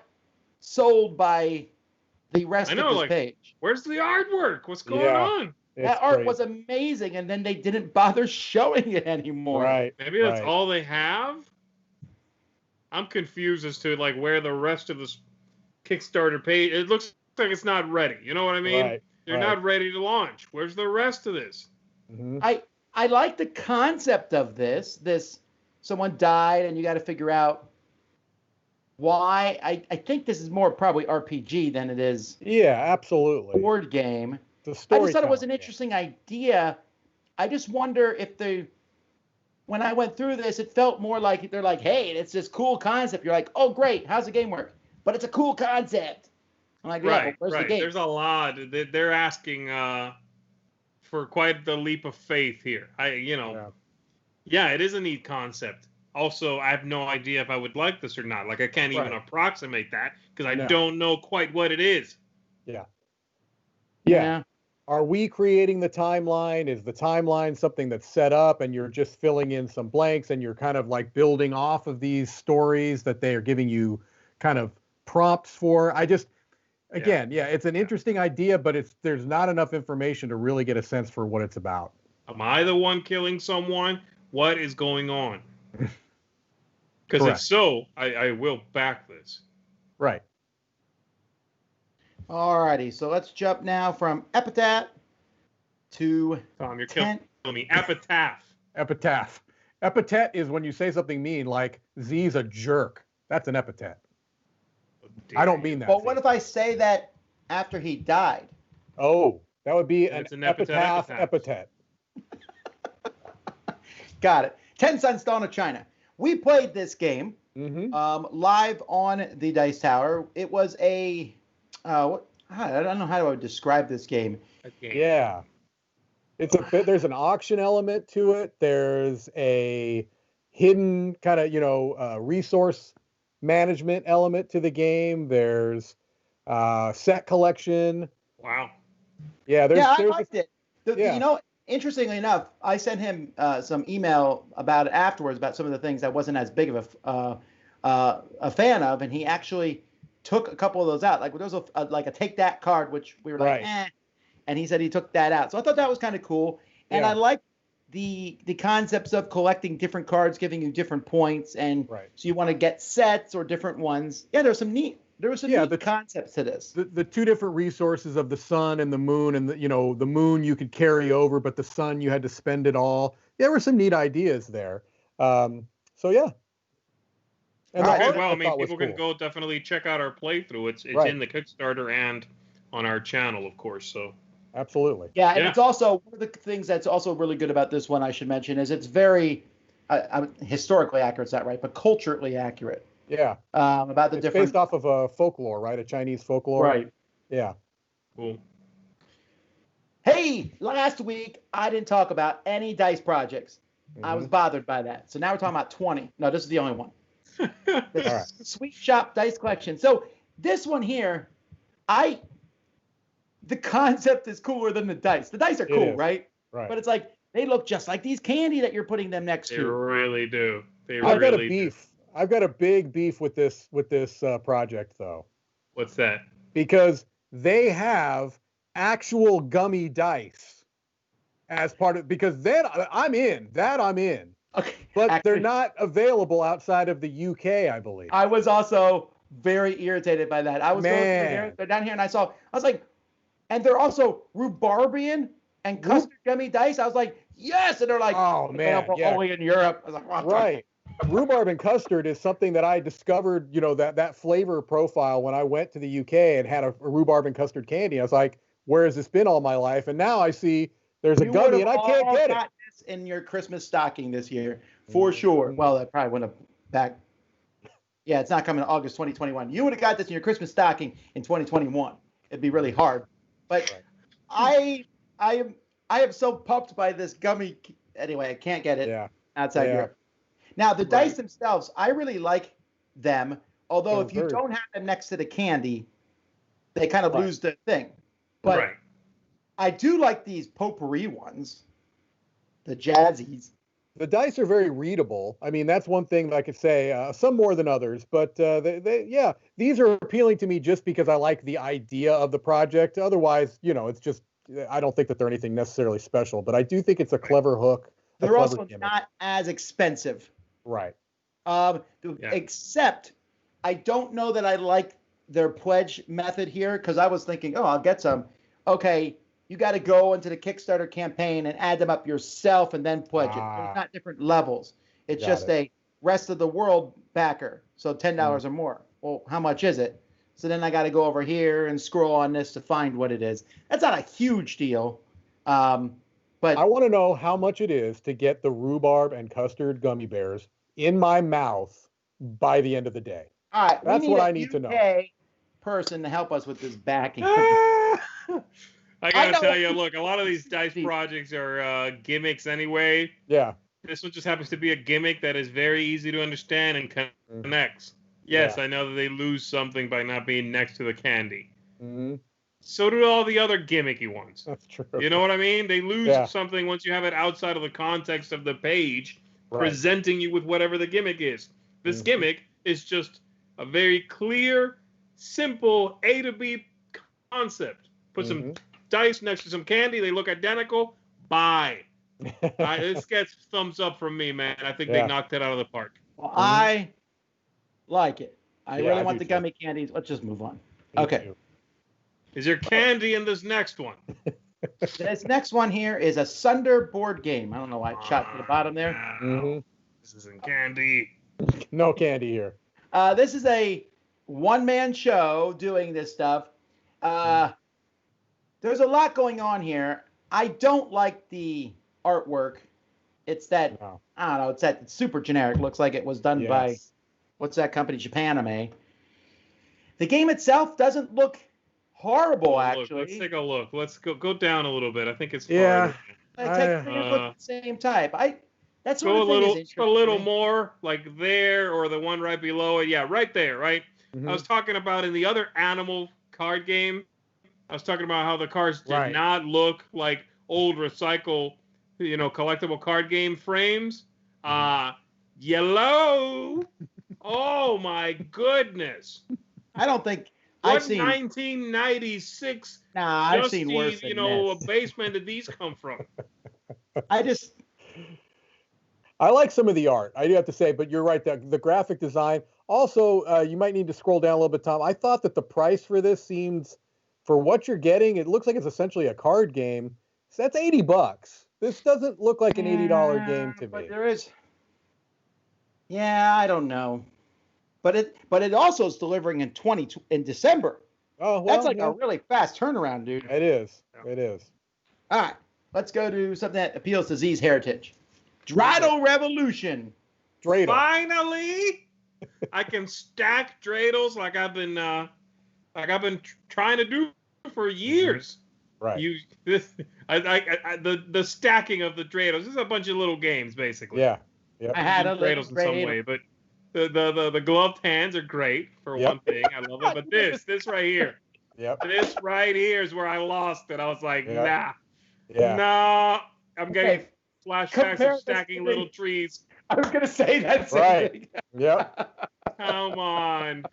sold by the rest of this page. Where's the artwork? What's going on? That art was amazing, and then they didn't bother showing it anymore. Right. Maybe that's all they have? I'm confused as to like where the rest of this Kickstarter page, it looks like it's not ready. You know what I mean? They're not ready to launch. Where's the rest of this? I like the concept of this. Someone died and you got to figure out why. I think this is more probably RPG than it is. Yeah, absolutely. Board game. I just thought it was an interesting idea. I just wonder if when I went through this, it felt more like they're like, hey, it's this cool concept. You're like, oh, great. How's the game work? But it's a cool concept. I'm like, yeah, where's the game? There's a lot. They're asking for quite the leap of faith here. Yeah, it is a neat concept. Also, I have no idea if I would like this or not. Like, I can't even approximate that because I don't know quite what it is. Yeah. Are we creating the timeline? Is the timeline something that's set up and you're just filling in some blanks and you're kind of like building off of these stories that they are giving you kind of prompts for? It's an interesting idea, but there's not enough information to really get a sense for what it's about. Am I the one killing someone? What is going on? Because if so, I will back this. Right. Alrighty, so let's jump now from Epitaph to Tom, you're killing me. Epitaph. Epitaph. Epitaph is when you say something mean, like Z's a jerk. That's an epitaph. I don't mean that. Well, what if I say that after he died? Oh, that would be an epitaph. Got it. 10 Cents Dawn of China. We played this game live on the Dice Tower. It was I don't know how I would describe this game. Yeah. There's an auction element to it. There's a hidden kind of, resource management element to the game. There's set collection. Wow. Yeah, I liked it. Interestingly enough, I sent him some email about it afterwards about some of the things I wasn't as big of a fan of, and he actually took a couple of those out. Like there was a take that card, which we were like, and he said he took that out. So I thought that was kind of cool, and I like the concepts of collecting different cards, giving you different points, and so you want to get sets or different ones. Yeah, there was some neat concepts to this. The two different resources of the sun and the moon, and the moon you could carry over, but the sun you had to spend it all. There were some neat ideas there. So yeah. And people can go definitely check out our playthrough. It's in the Kickstarter and on our channel, of course. So absolutely. Yeah, and it's also one of the things that's also really good about this one. I should mention is it's very historically accurate. Is that right? But culturally accurate. Yeah. About the different. Based off of a folklore, right? A Chinese folklore. Right. Yeah. Cool. Hey, last week I didn't talk about any dice projects. I was bothered by that. So now we're talking about 20. No, this is the only one. Sweet Shop Dice Collection. So this one here, the concept is cooler than the dice. The dice are cool, right? Right. But it's like they look just like these candy that you're putting them next to. They really do. I've got a beef. I've got a big beef with this project though. What's that? Because they have actual gummy dice as part of, because then I'm in. Okay. But they're not available outside of the UK, I believe. I was also very irritated by that. I was going through they're down here, and I was like, and they're also rhubarbian and custard gummy dice. I was like, yes, and they're like, oh man, only in Europe. I was like, right. rhubarb and custard is something that I discovered, that flavor profile when I went to the UK and had a rhubarb and custard candy. I was like, where has this been all my life? And now I see there's a gummy and I can't get it. This in your Christmas stocking this year, for sure. Well, that probably wouldn't have back. Yeah, it's not coming in August 2021. You would have got this in your Christmas stocking in 2021. It'd be really hard. But I am so pumped by this gummy. Anyway, I can't get it outside Europe. Now, the dice themselves, I really like them. Although if you don't have them next to the candy, they kind of lose the thing. But I do like these potpourri ones, the jazzies. The dice are very readable. I mean, that's one thing that I could say. Some more than others, but these are appealing to me just because I like the idea of the project. Otherwise, it's just I don't think that they're anything necessarily special. But I do think it's a clever hook. They're also not as expensive, right? Except I don't know that I like their pledge method here because I was thinking, I'll get some. Okay. You got to go into the Kickstarter campaign and add them up yourself and then pledge it. There's not different levels. It's just a rest of the world backer. So $10 or more. Well, how much is it? So then I got to go over here and scroll on this to find what it is. That's not a huge deal. But I want to know how much it is to get the rhubarb and custard gummy bears in my mouth by the end of the day. All right. That's what I need to know. Person to help us with this backing. I gotta tell you, look, a lot of these dice projects are gimmicks anyway. Yeah. This one just happens to be a gimmick that is very easy to understand and connects. Yes, I know that they lose something by not being next to the candy. Mm-hmm. So do all the other gimmicky ones. That's true. You know what I mean? They lose something once you have it outside of the context of the page, presenting you with whatever the gimmick is. This gimmick is just a very clear, simple A to B concept. Put some dice next to some candy. They look identical. Buy. This gets thumbs up from me, man. I think they knocked it out of the park. Well, I like it. I really want the gummy candies. Let's just move on. Okay. Is there candy in this next one? This next one here is a Asunder board game. I don't know why I shot to the bottom there. This isn't candy. No candy here. This is a one-man show doing this stuff. There's a lot going on here. I don't like the artwork. It's that, I don't know, it's super generic. Looks like it was done by, what's that company? Japanime. The game itself doesn't look horrible, actually. Let's take a look. Let's go down a little bit. I think it's look the same type. That's go a little more like there or the one right below it. Yeah, right there, right? I was talking about in the other animal card game, I was talking about how the cards did not look like old recycle, collectible card game frames. Yellow. Oh my goodness. I don't think I've seen 1996. I've seen worse than this. A basement did these come from? I like some of the art, I do have to say, but you're right. The graphic design. Also, you might need to scroll down a little bit, Tom. I thought that the price for this seems, for what you're getting, it looks like it's essentially a card game. So that's $80. This doesn't look like an $80 game to me. But there is. Yeah, I don't know. But it also is delivering in December. Oh, well, that's like a really fast turnaround, dude. It is. It is. All right, let's go to something that appeals to Z's heritage. Dreidel Revolution. Dreidel. Finally, I can stack dreidels like I've been trying to do for years. Right. The stacking of the dreidels. This is a bunch of little games, basically. Yeah. Yep. I had a dreidels in some way, but the gloved hands are great for one thing. I love it. But this right here. Yep. This right here is where I lost it. I was like, nah. Yeah. Nah. I'm getting flashbacks of stacking little trees. I was gonna say that same thing. Yep. Come on.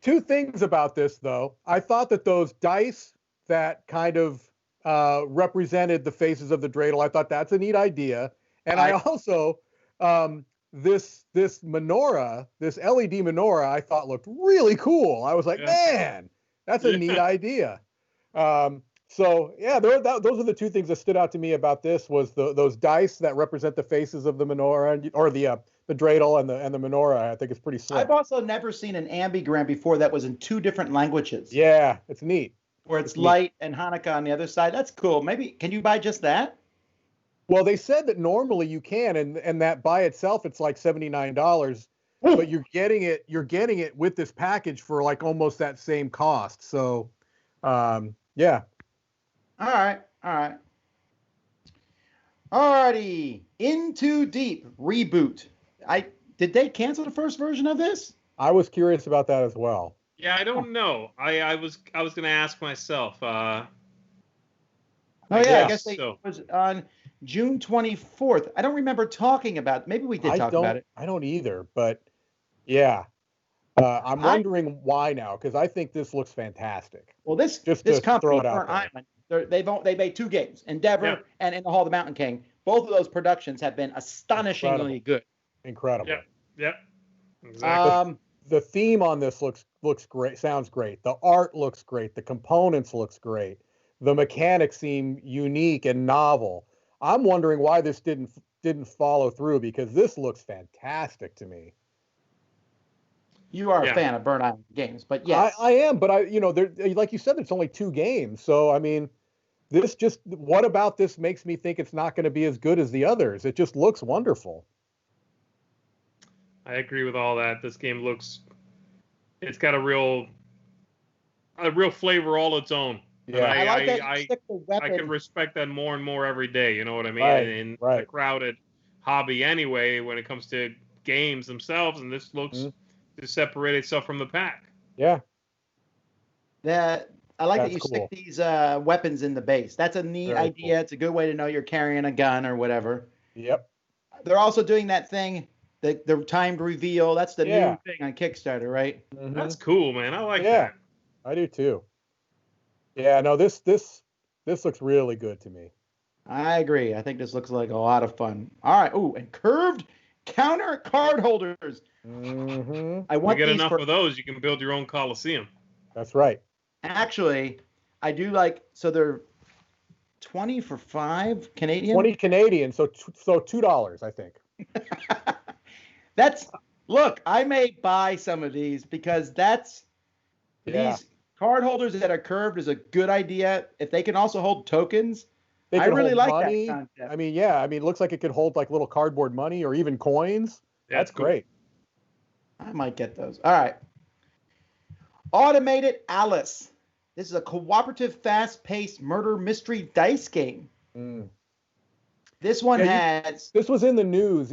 Two things about this, though. I thought that those dice that kind of represented the faces of the dreidel, I thought that's a neat idea. And I also, this menorah, this LED menorah, I thought looked really cool. I was like, man, that's a neat idea. So yeah, those are the two things that stood out to me about this was those dice that represent the faces of the menorah or the the dreidel and the menorah. I think it's pretty slick. I've also never seen an ambigram before that was in 2 different languages. Yeah, it's neat. Where it's light and Hanukkah on the other side. That's cool. Maybe can you buy just that? Well, they said that normally you can, and that by itself it's like $79, but you're getting it with this package for like almost that same cost. So, yeah. All right. Alrighty, Into Deep reboot. Did they cancel the first version of this? I was curious about that as well. Yeah, I don't know. I was going to ask myself. I guess it was on June 24th. I don't remember talking about it. Maybe we did talk about it. I don't either, but yeah. I'm wondering why now, because I think this looks fantastic. Well, this company, Burnt Island, they made 2 games, Endeavor and In the Hall of the Mountain King. Both of those productions have been astonishingly good. Incredible. Yep. Exactly. The theme on this looks great. Sounds great. The art looks great. The components looks great. The mechanics seem unique and novel. I'm wondering why this didn't follow through, because this looks fantastic to me. You are a fan of Burnt Island games, but yes. I am, but like you said, it's only 2 games. So, I mean, what about this makes me think it's not going to be as good as the others? It just looks wonderful. I agree with all that. This game it's got a real flavor all its own. Yeah. I can respect that more and more every day. You know what I mean? In the crowded hobby anyway, when it comes to games themselves, and this looks to separate itself from the pack. Yeah. I like that you stick these weapons in the base. That's a neat idea. Cool. It's a good way to know you're carrying a gun or whatever. Yep. They're also doing that thing, the timed reveal. That's the new thing on Kickstarter, right? Mm-hmm. That's cool, man. I like that. I do too. Yeah, no, this looks really good to me. I agree. I think this looks like a lot of fun. All right. Ooh, and curved counter card holders. Mm-hmm. I want you get enough of those, you can build your own Coliseum. That's right. Actually, I do like, so they're 20 for 5 Canadian? 20 Canadian, so $2, I think. Look, I may buy some of these because these card holders that are curved is a good idea. If they can also hold tokens, I really like money. that concept. I mean, it looks like it could hold like little cardboard money or even coins. That's cool. Great. I might get those. All right. Automated Alice. This is a cooperative, fast-paced murder mystery dice game. This one This was in the news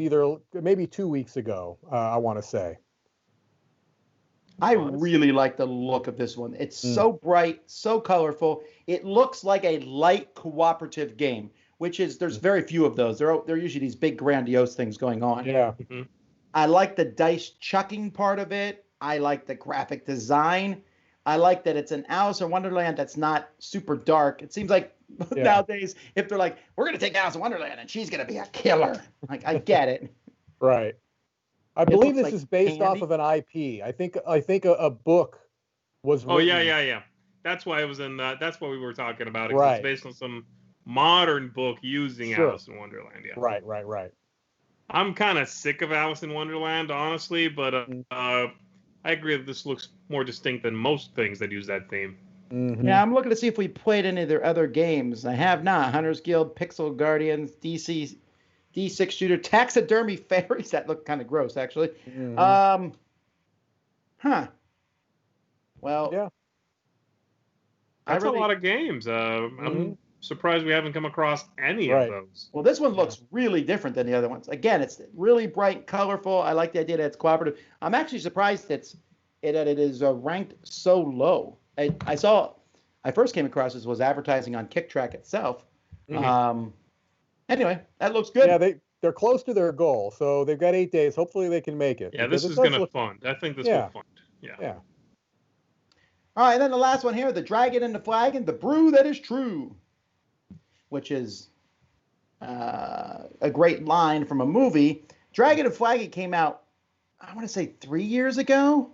maybe 2 weeks ago, I want to say. I really like the look of this one. It's so bright, so colorful. It looks like a light cooperative game, which is, there's very few of those. They're usually these big grandiose things going on. Yeah. Mm-hmm. I like the dice chucking part of it. I like the graphic design. I like that it's an Alice in Wonderland that's not super dark. It seems like nowadays, if they're like, we're going to take Alice in Wonderland and she's going to be a killer. Like, I get it. Right. I believe this is based off of an IP. I think a book was written. Oh, yeah. That's why it was in that's what we were talking about. Right. It's based on some modern book using Alice in Wonderland. Yeah. Right. I'm kind of sick of Alice in Wonderland, honestly, but I agree that this looks more distinct than most things that use that theme. Mm-hmm. Yeah, I'm looking to see if we played any of their other games. I have not. Hunter's Guild, Pixel Guardians, D6 Shooter, Taxidermy Fairies. That looked kind of gross, actually. Mm-hmm. Well, yeah. That's a lot of games. I'm surprised we haven't come across any of those. Well, this one looks really different than the other ones. Again, it's really bright, colorful. I like the idea that it's cooperative. I'm actually surprised that it is ranked so low. I first came across this was advertising on KickTrack itself. Mm-hmm. Anyway, that looks good. Yeah, they're close to their goal, so they've got 8 days. Hopefully, they can make it. Yeah, this is going to fund. I think this will fund. Yeah. All right, and then the last one here, the Dragon and the Flagon, the Brew That Is True, which is a great line from a movie. Dragon and Flagon came out, I want to say 3 years ago.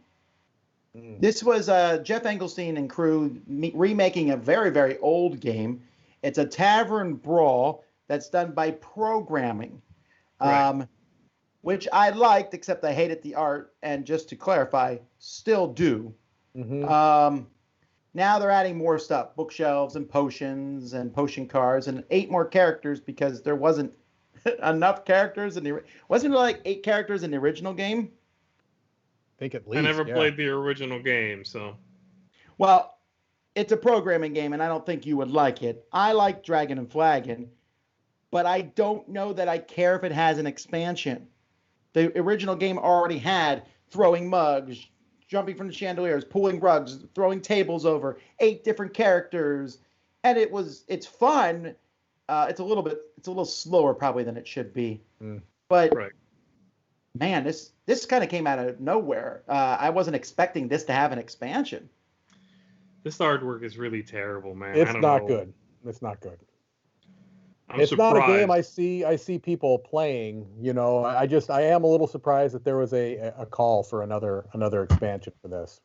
This was Jeff Engelstein and crew remaking a very, very old game. It's a tavern brawl that's done by programming. which I liked, except I hated the art. And just to clarify, still do. Mm-hmm. Now they're adding more stuff, bookshelves and potions and potion cards and 8 more characters because there wasn't enough characters wasn't there like 8 characters in the original game? I think at least. I never played the original game, so. Well, it's a programming game, and I don't think you would like it. I like Dragon and Flagon, but I don't know that I care if it has an expansion. The original game already had throwing mugs, jumping from the chandeliers, pulling rugs, throwing tables over, 8 different characters, and it's fun. It's a little slower probably than it should be. But right. Man, this kind of came out of nowhere. I wasn't expecting this to have an expansion. This artwork is really terrible, man. It's not good. It's not good. It's not a game I see people playing. You know, I am a little surprised that there was a call for another expansion for this.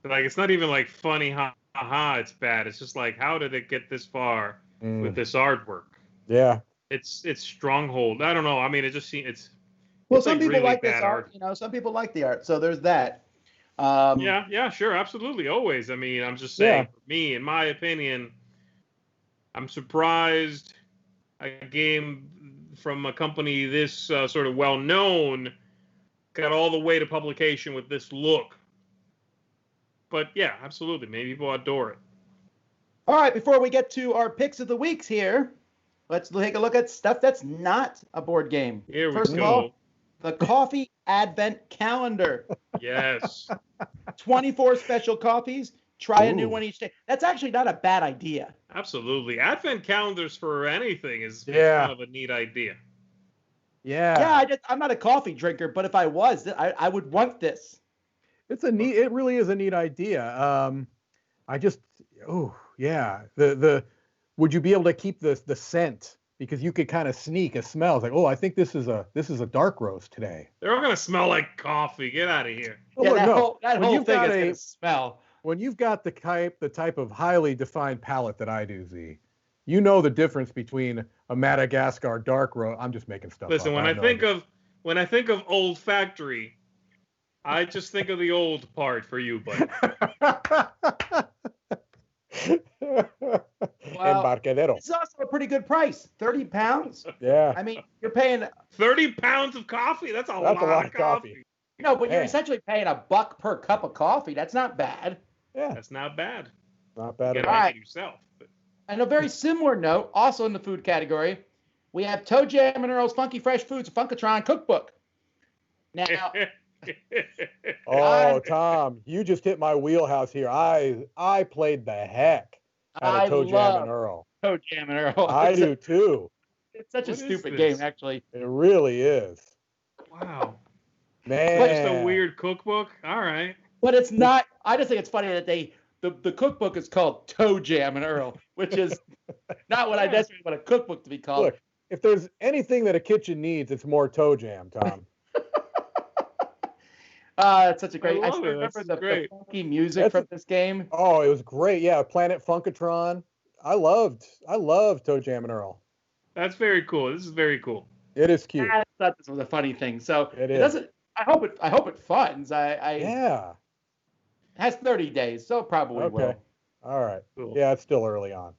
Like, it's not even like funny, haha, it's bad. It's just like, how did it get this far with this artwork? Yeah. It's Stronghold. I don't know. I mean, it just seems some people like this art. You know, some people like the art. So there's that. Yeah, sure, absolutely, always. I mean, I'm just saying, for me, in my opinion, I'm surprised a game from a company this sort of well-known got all the way to publication with this look. But yeah, absolutely, maybe people adore it. All right, before we get to our picks of the weeks here, let's take a look at stuff that's not a board game. Here we First go. of all, the Coffee Advent Calendar. Yes. 24 special coffees. Try a new one each day. That's actually not a bad idea. Absolutely. Advent calendars for anything is kind of a neat idea. Yeah. Yeah, I'm not a coffee drinker, but if I was, I would want this. It really is a neat idea. Would you be able to keep the scent? Because you could kind of sneak a smell. It's like, I think this is a dark roast today. They're all gonna smell like coffee. Get out of here. That whole thing is gonna smell. When you've got the type of highly defined palate that I do, Z, you know the difference between a Madagascar dark roast. I'm just making stuff up. Listen, when I think of old factory, I just think of the old part for you, buddy. Embarcadero. It's also a pretty good price. 30 pounds. Yeah. I mean, you're paying 30 pounds of coffee. That's a lot of coffee. No, but you're essentially paying $1 per cup of coffee. That's not bad. Yeah. That's not bad. Not bad You at gotta all. make it yourself. But... And a very similar note, also in the food category, we have ToeJam and Earl's Funky Fresh Foods Funkotron Cookbook. Now, Tom, you just hit my wheelhouse here. I played the heck out of ToeJam and Earl. ToeJam and Earl. I do too. It's such a stupid game, actually. It really is. Wow. Man. But just a weird cookbook? All right. But it's not. I just think it's funny that the cookbook is called ToeJam and Earl, which is not what I necessarily want a cookbook to be called. Look, if there's anything that a kitchen needs, it's more ToeJam, Tom. It's such a great. I still it. remember the funky music from this game. Oh, it was great. Yeah, Planet Funkotron. I loved ToeJam and Earl. That's very cool. This is very cool. It is cute. I thought this was a funny thing. So it doesn't. I hope it funds. Yeah. It has 30 days, so it probably will. All right. Cool. Yeah, it's still early on.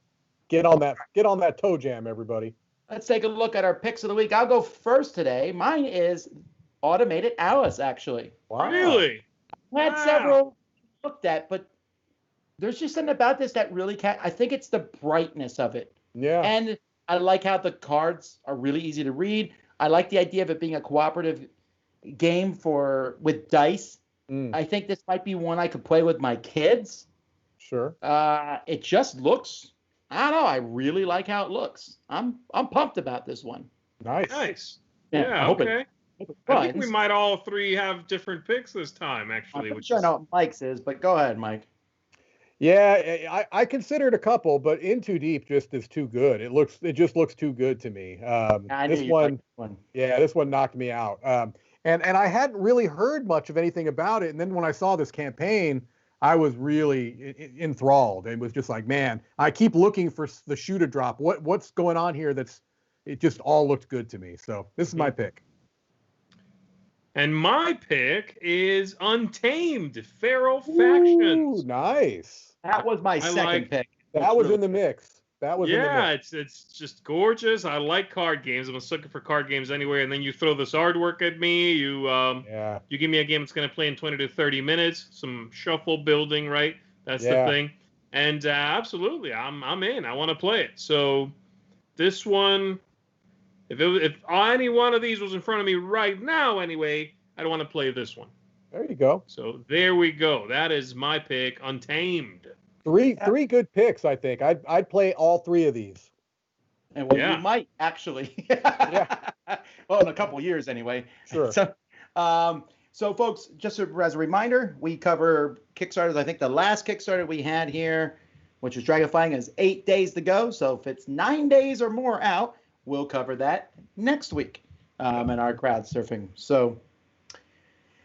Get on that ToeJam, everybody. Let's take a look at our picks of the week. I'll go first today. Mine is Automated Alice, actually. Wow. Really? I had several looked at, but there's just something about this that really I think it's the brightness of it. Yeah. And I like how the cards are really easy to read. I like the idea of it being a cooperative game with dice. I think this might be one I could play with my kids. Sure. It just looks, I don't know, I really like how it looks. I'm pumped about this one. Nice. Yeah, okay. I think we It's might all three have different picks this time, actually. I'm sure I know what Mike's is, but go ahead, Mike. Yeah, I considered a couple, but In Too Deep just is too good. It just looks too good to me. This one knocked me out. And I hadn't really heard much of anything about it. And then when I saw this campaign, I was really enthralled. It was just like, man, I keep looking for the shoe to drop. What's going on here? It just all looked good to me. So this is my pick. And my pick is Untamed, Feral Factions. Ooh, nice. That was my second pick. That was in the mix. That was in the mix. It's just gorgeous. I like card games. I'm a sucker for card games anyway. And then you throw this artwork at me. You give me a game that's going to play in 20 to 30 minutes. Some shuffle building, right? That's the thing. And absolutely, I'm in. I want to play it. So this one, if any one of these was in front of me right now, anyway, I'd want to play this one. There you go. So there we go. That is my pick, Untamed. Three good picks, I think. I'd play all three of these. And you might actually. Well, in a couple years anyway. Sure. So folks, just as a reminder, we cover Kickstarters. I think the last Kickstarter we had here, which was Dragonflying, is 8 days to go. So if it's 9 days or more out, we'll cover that next week in our Crowdsurfing. So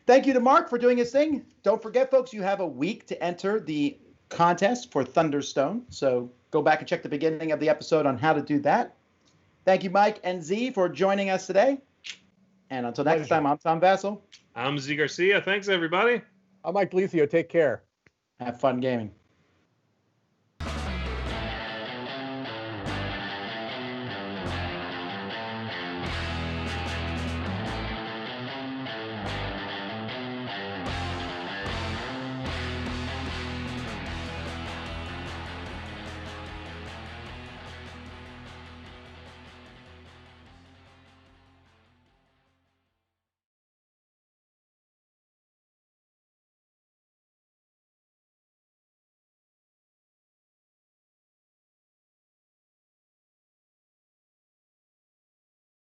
thank you to Mark for doing his thing. Don't forget, folks, you have a week to enter the contest for Thunderstone. So go back and check the beginning of the episode on how to do that. Thank you, Mike and Z, for joining us today. And until next time, I'm Tom Vassell. I'm Z Garcia. Thanks, everybody. I'm Mike Licio. Take care. Have fun gaming.